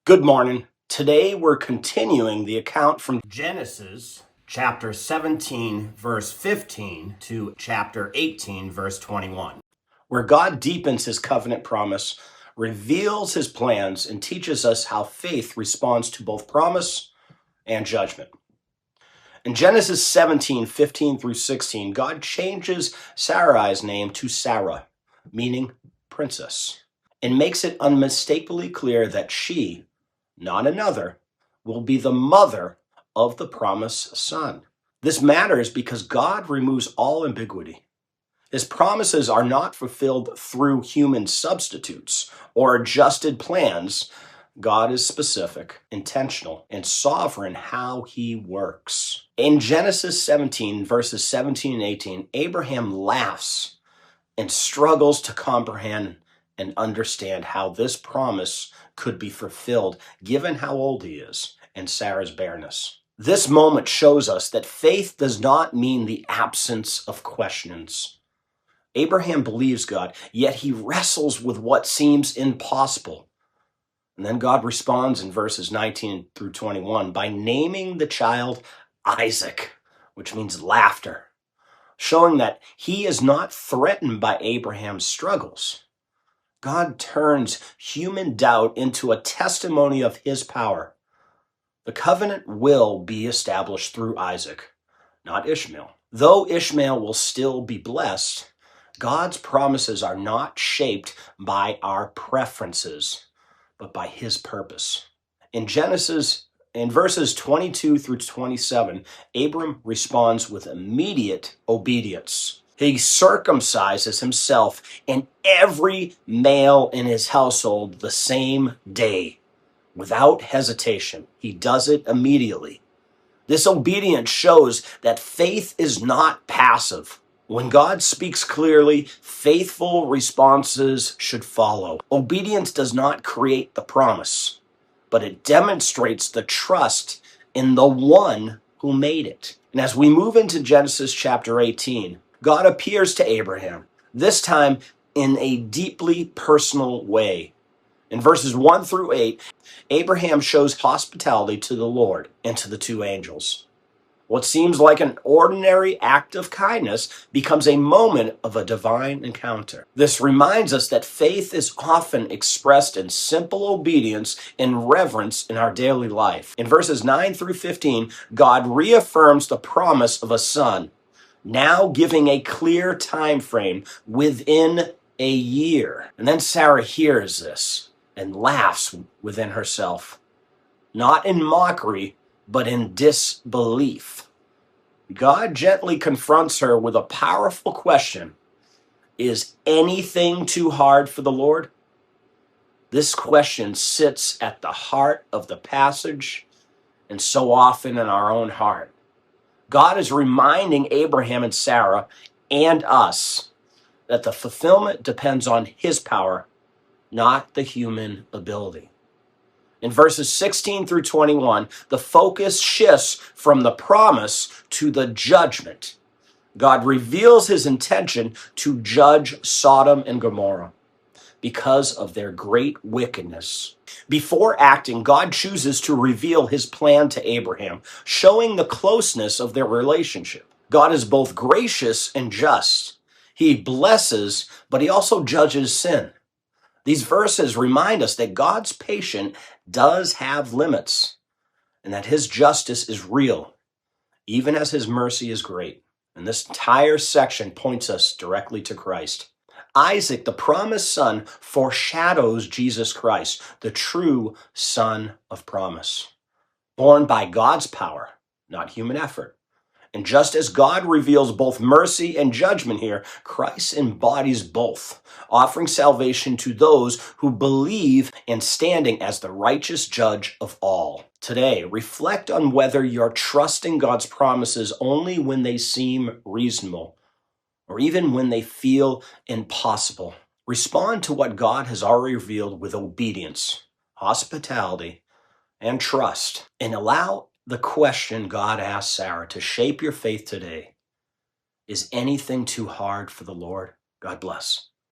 Good morning. Today we're continuing the account from Genesis chapter 17 verse 15 to chapter 18 verse 21, where God deepens his covenant promise, reveals his plans, and teaches us how faith responds to both promise and judgment. In Genesis 17:15 through 16, God changes Sarai's name to Sarah, meaning princess, and makes it unmistakably clear that she, not another, will be the mother of the promised son. This matters because God removes all ambiguity. His promises are not fulfilled through human substitutes or adjusted plans. God is specific, intentional, and sovereign how he works. In Genesis 17, verses 17 and 18, Abraham laughs and struggles to comprehend and understand how this promise could be fulfilled given how old he is and Sarah's barrenness. This moment shows us that faith does not mean the absence of questions. Abraham believes God, yet he wrestles with what seems impossible. And then God responds in verses 19 through 21 by naming the child Isaac, which means laughter, showing that he is not threatened by Abraham's struggles. God turns human doubt into a testimony of his power. The covenant will be established through Isaac, not Ishmael. Though Ishmael will still be blessed, God's promises are not shaped by our preferences, but by his purpose. In verses 22 through 27, Abram responds with immediate obedience. He circumcises himself and every male in his household the same day, without hesitation. He does it immediately. This obedience shows that faith is not passive. When God speaks clearly, faithful responses should follow. Obedience does not create the promise, but it demonstrates the trust in the one who made it. And as we move into Genesis chapter 18, God appears to Abraham, this time in a deeply personal way. In verses 1 through 8, Abraham shows hospitality to the Lord and to the two angels. What seems like an ordinary act of kindness becomes a moment of a divine encounter. This reminds us that faith is often expressed in simple obedience and reverence in our daily life. In verses 9 through 15, God reaffirms the promise of a son, now giving a clear time frame within a year. And then Sarah hears this and laughs within herself, not in mockery, but in disbelief. God gently confronts her with a powerful question. Is anything too hard for the Lord? This question sits at the heart of the passage and so often in our own heart. God is reminding Abraham and Sarah and us that the fulfillment depends on his power, not the human ability. In verses 16 through 21, the focus shifts from the promise to the judgment. God reveals his intention to judge Sodom and Gomorrah because of their great wickedness. Before acting, God chooses to reveal his plan to Abraham, showing the closeness of their relationship. God is both gracious and just. He blesses, but he also judges sin. These verses remind us that God's patience does have limits and that his justice is real, even as his mercy is great. And this entire section points us directly to Christ. Isaac, the promised son, foreshadows Jesus Christ, the true son of promise, born by God's power, not human effort. And just as God reveals both mercy and judgment here, Christ embodies both, offering salvation to those who believe and standing as the righteous judge of all. Today, reflect on whether you're trusting God's promises only when they seem reasonable, or even when they feel impossible. Respond to what God has already revealed with obedience, hospitality, and trust, and allow the question God asked Sarah to shape your faith today. Is anything too hard for the Lord? God bless.